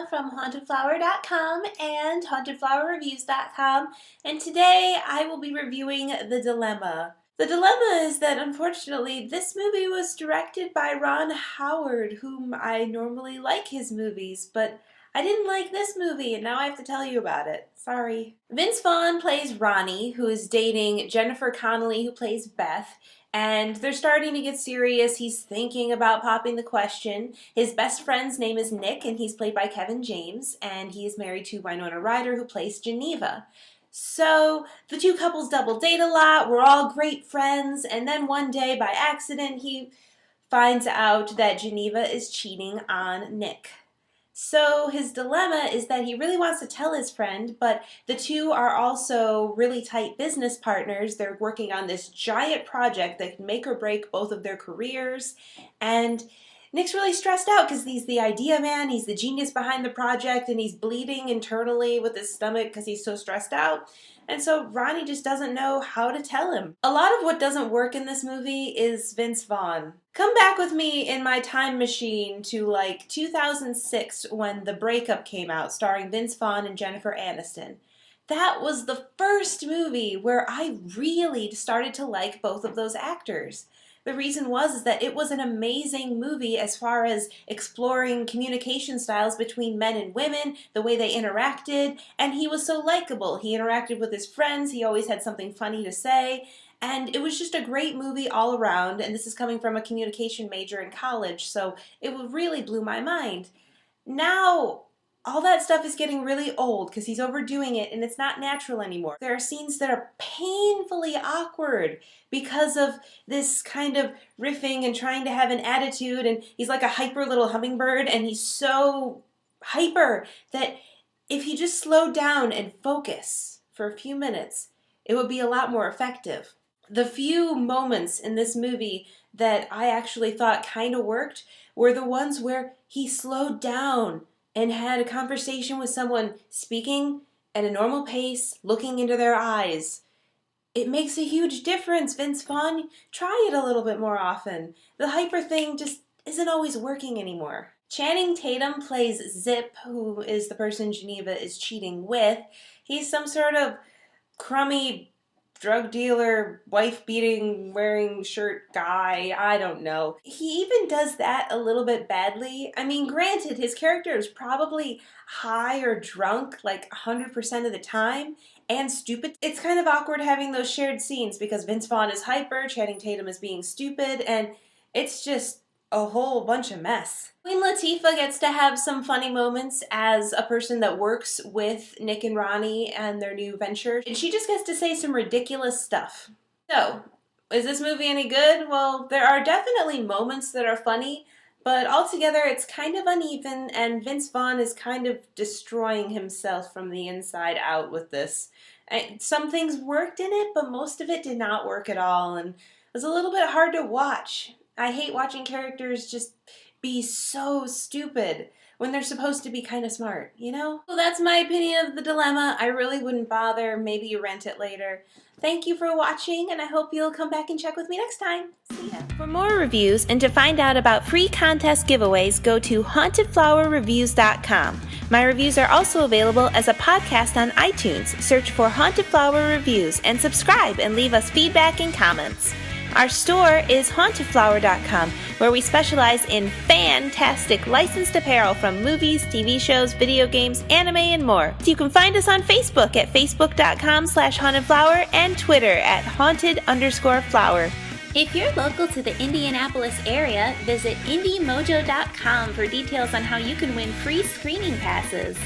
Gina from hauntedflower.com and hauntedflowerreviews.com, and today I will be reviewing The Dilemma. The dilemma is that unfortunately this movie was directed by Ron Howard, whom I normally like his movies, but I didn't like this movie and now I have to tell you about it. Sorry. Vince Vaughn plays Ronnie, who is dating Jennifer Connelly, who plays Beth, and they're starting to get serious. He's thinking about popping the question. His best friend's name is Nick, and he's played by Kevin James, and he is married to Winona Ryder, who plays Geneva. So the two couples double date a lot, we're all great friends, and then one day by accident he finds out that Geneva is cheating on Nick. So his dilemma is that he really wants to tell his friend, but the two are also really tight business partners. They're working on this giant project that can make or break both of their careers, and Nick's really stressed out because he's the idea man, he's the genius behind the project, and he's bleeding internally with his stomach because he's so stressed out. And so Ronnie just doesn't know how to tell him. A lot of what doesn't work in this movie is Vince Vaughn. Come back with me in my time machine to like 2006 when The Breakup came out, starring Vince Vaughn and Jennifer Aniston. That was the first movie where I really started to like both of those actors. The reason was that it was an amazing movie as far as exploring communication styles between men and women, the way they interacted, and he was so likable. He interacted with his friends, he always had something funny to say, and it was just a great movie all around, and this is coming from a communication major in college, so it really blew my mind. Now, all that stuff is getting really old because he's overdoing it and it's not natural anymore. There are scenes that are painfully awkward because of this kind of riffing and trying to have an attitude, and he's like a hyper little hummingbird and he's so hyper that if he just slowed down and focus for a few minutes, it would be a lot more effective. The few moments in this movie that I actually thought kind of worked were the ones where he slowed down and had a conversation with someone, speaking at a normal pace, looking into their eyes. It makes a huge difference, Vince Vaughn. Try it a little bit more often. The hyper thing just isn't always working anymore. Channing Tatum plays Zip, who is the person Geneva is cheating with. He's some sort of crummy drug dealer, wife-beating, wearing shirt guy, I don't know. He even does that a little bit badly. I mean, granted, his character is probably high or drunk like 100% of the time, and stupid. It's kind of awkward having those shared scenes because Vince Vaughn is hyper, Channing Tatum is being stupid, and it's just a whole bunch of mess. Queen Latifah gets to have some funny moments as a person that works with Nick and Ronnie and their new venture, and she just gets to say some ridiculous stuff. So, is this movie any good? Well, there are definitely moments that are funny, but altogether it's kind of uneven, and Vince Vaughn is kind of destroying himself from the inside out with this. Some things worked in it, but most of it did not work at all, and it was a little bit hard to watch. I hate watching characters just be so stupid when they're supposed to be kind of smart, you know? So that's my opinion of The Dilemma. I really wouldn't bother. Maybe you rent it later. Thank you for watching, and I hope you'll come back and check with me next time. See ya. For more reviews and to find out about free contest giveaways, go to hauntedflowerreviews.com. My reviews are also available as a podcast on iTunes. Search for Haunted Flower Reviews and subscribe and leave us feedback and comments. Our store is hauntedflower.com, where we specialize in fantastic licensed apparel from movies, TV shows, video games, anime, and more. So you can find us on Facebook at facebook.com/hauntedflower and Twitter at haunted_flower. If you're local to the Indianapolis area, visit indiemojo.com for details on how you can win free screening passes.